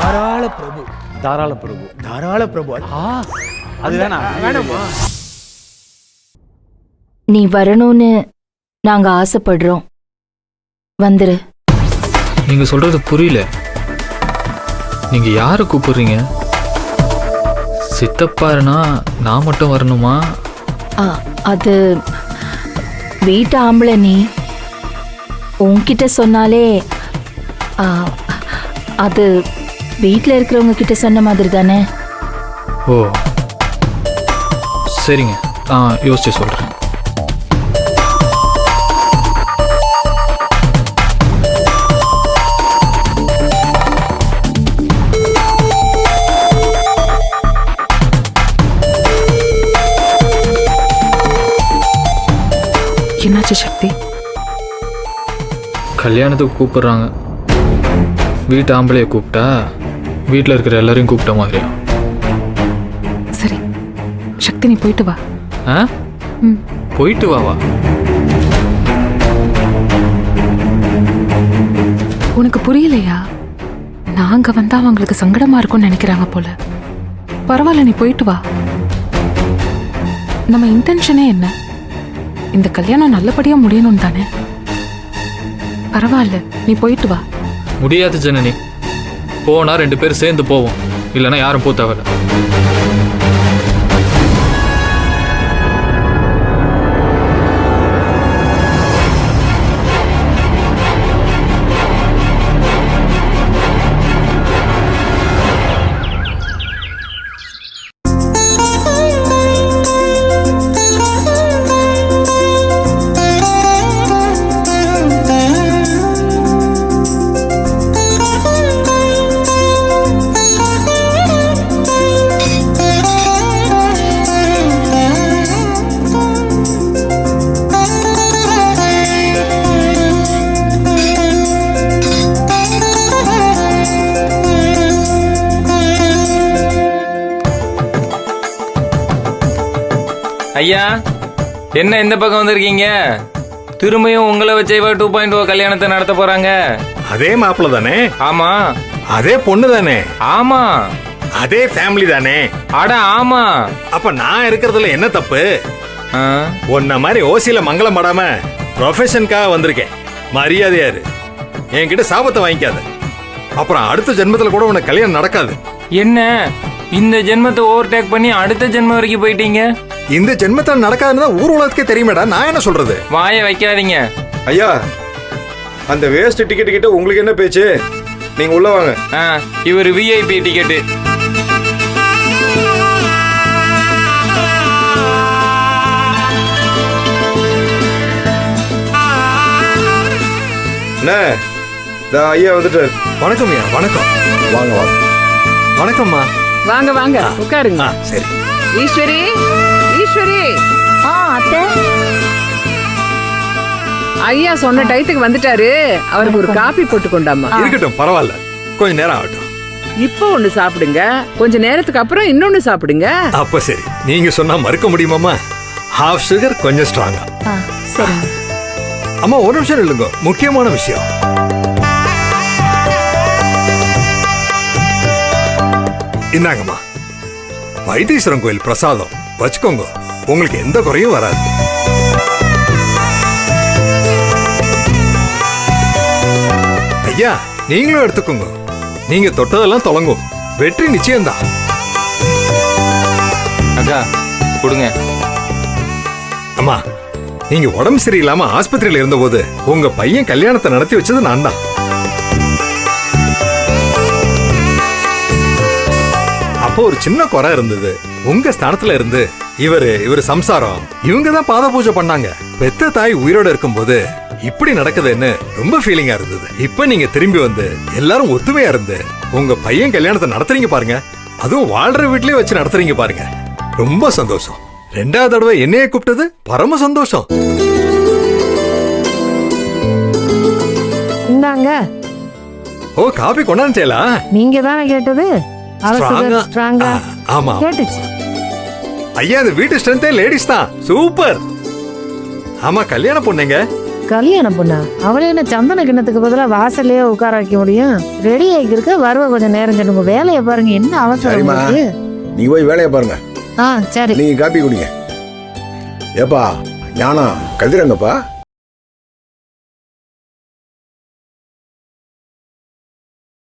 தாராள பிரபு. தாராள பிரபு. தாராள பிரபு. அது வேணாமா? நீ வரணும்னு நாங்க ஆசைப்படுறோம். வந்துரு. நீங்க சொல்றது புரியல. நீங்க யாரை கூப்பிடுறீங்க? சித்தப்பாருனா நான் மட்டும் வரணுமா? அது வீட்டு ஆம்பளை. நீ உன்கிட்ட சொன்னாலே அது வீட்டில் இருக்கிறவங்க கிட்ட சொன்ன மாதிரி தானே. ஓ சரிங்க, யோசிச்சு சொல்றேன். என்னாச்சு சக்தி? கல்யாணத்துக்கு கூப்பிடுறாங்க. வீட்டு ஆம்பளையை கூப்பிட்டா வீட்டில் இருக்கிற எல்லாரையும் கூப்பிட்ட மாதிரியா? சரி சக்தி, நீ போயிட்டு வா. போயிட்டு வாவா? உனக்கு புரியலையா? நாங்க வந்தா அவங்களுக்கு சங்கடமா இருக்கும்னு நினைக்கிறாங்க போல. பரவாயில்ல, நீ போயிட்டு வா. நம்ம இன்டென்ஷனே என்ன? இந்த கல்யாணம் நல்லபடியா முடியணும் தானே. பரவாயில்ல, நீ போயிட்டு வா. முடியாது ஜனனி. போனா 2 பேரும் சேர்ந்து போவோம், இல்லைன்னா யாரும் போ தேவையில்ல. ஐயா, என்ன இந்த பக்கம் வந்திருக்கீங்க? திரும்பியும் உங்களை வச்சே 2.0 கல்யாணத்தை நடத்த போறாங்க. அதே மாப்பிள்ள தானே? ஆமா. அதே பொண்ணு தானே? ஆமா. அதே ஃபேமிலி தானே? அட ஆமா. அப்ப நான் இருக்கிறதுல என்ன தப்பு? உன்ன மாதிரி ஓசியில மங்களம் படாம ப்ரொஃபஷனுக்காக வந்திருக்கேன். மரியாதையாரு. என்கிட்ட சாபத்தை வாங்கிக்காத. அப்புறம் அடுத்த ஜென்மத்துல கூட உனக்கு கல்யாணம் நடக்காது. என்ன இந்த ஜென்மத்தை ஓவர்டேக் பண்ணி அடுத்த ஜென்மம் வரைக்கும் போயிட்டீங்க? இந்த ஜென்மத்தில் நடக்காதுன்னு ஊர் உலகத்துக்கே தெரியுமேடா. நான் என்ன சொல்றது? வாயை வைக்காதீங்க ஐயா. அந்த வேஸ்ட் டிக்கெட் கிட்ட உங்களுக்கு என்ன பேச்சு? நீங்க உள்ள வாங்க. இவர் விஐபி டிக்கெட்டு. என்ன ஐயா வந்துட்டார். வணக்கம் ஐயா. வணக்கம். வாங்க வாங்க. வணக்கம்மா. வாங்க வாங்க உட்காருங்க. சரி. ஈஸ்வரி, ஈஸ்வரி. அத்தை. ஐயா சொன்ன டயத்துக்கு வந்துட்டாரு. அவருக்கு ஒரு காபி போட்டு கொண்டாமா. இருக்கட்டும், பரவாயில்ல. கொஞ்ச நேரம் ஆகட்டும். இப்போ ஒண்ணு சாப்பிடுங்க, கொஞ்ச நேரத்துக்கு அப்புறம் இன்னொன்னு சாப்பிடுங்க. அப்ப சரி. நீங்க சொன்னா மறுக்க முடியுமாமா? ஹாஃப் சுகர், கொஞ்சம் ஸ்ட்ராங்கா. சரி. அம்மா ஒரு நிமிஷம் இல்லைங்க, முக்கியமான விஷயம். இந்தாங்கம்மா, வைத்தீஸ்வரன் கோயில் பிரசாதம் வச்சுக்கோங்க. உங்களுக்கு எந்த குறையும் வராது. ஐயா, நீங்களும் எடுத்துக்கோங்க. நீங்க தொட்டதெல்லாம் தொடங்கும். வெற்றி நிச்சயம்தான். அக்கா கொடுங்க. அம்மா, நீங்க உடம்பு சரியில்லாம ஆஸ்பத்திரியில இருந்தபோது உங்க பையன் கல்யாணத்தை நடத்தி வச்சது நான் தான். அப்போ ஒரு சின்ன குறை இருந்தது. உங்க ஸ்தானத்துல இருந்து இவரு சம்சாரம் இவங்க தான் பாத பூஜை பண்ணாங்க. பெத்த தாய் உயிரோட இருக்கும்போது இப்படி நடக்குதுன்னு ரொம்ப ஃபீலிங்கா இருந்தது. இப்ப நீங்க திரும்பி வந்து எல்லாரும் ஒத்துமையா இருந்து உங்க பையன் கல்யாணத்தை நடத்துறீங்க பாருங்க. அதுவும் வாழ்ற வீட்லயே வச்சு நடத்துறீங்க பாருங்க. ரொம்ப சந்தோஷம். 2வது தடவை என்னைய கூப்பிட்டது பரம சந்தோஷம். இந்தாங்க. ஓ, காபி கொண்டாந்துட்டேலா? நீங்க தானே கேட்டது. ஆமா கேட்டுச்சு. ஐயா, இந்த வீட்டு ஸ்ட்ரென்த்தே லேடிஸ் தான். சூப்பர். ஆமா, கல்யாணம் பொண்ணுங்க கல்யாண பொண்ணா அவளே என்ன சந்தன கிண்ணத்துக்கு பதிலாக வாசல்லையே உட்கார வைக்க முடியும்? ரெடி ஆகிருக்க வருவ கொஞ்சம் நேரம் சொல்லுங்க. வேலையை பாருங்க, என்ன அவசரம் சரிம்மா. உங்களுக்கு? நீங்க போய் வேலையை பாருங்க. சரி. நீங்க காப்பி குடிங்க. ஏப்பா ஞானா கதிரங்கப்பா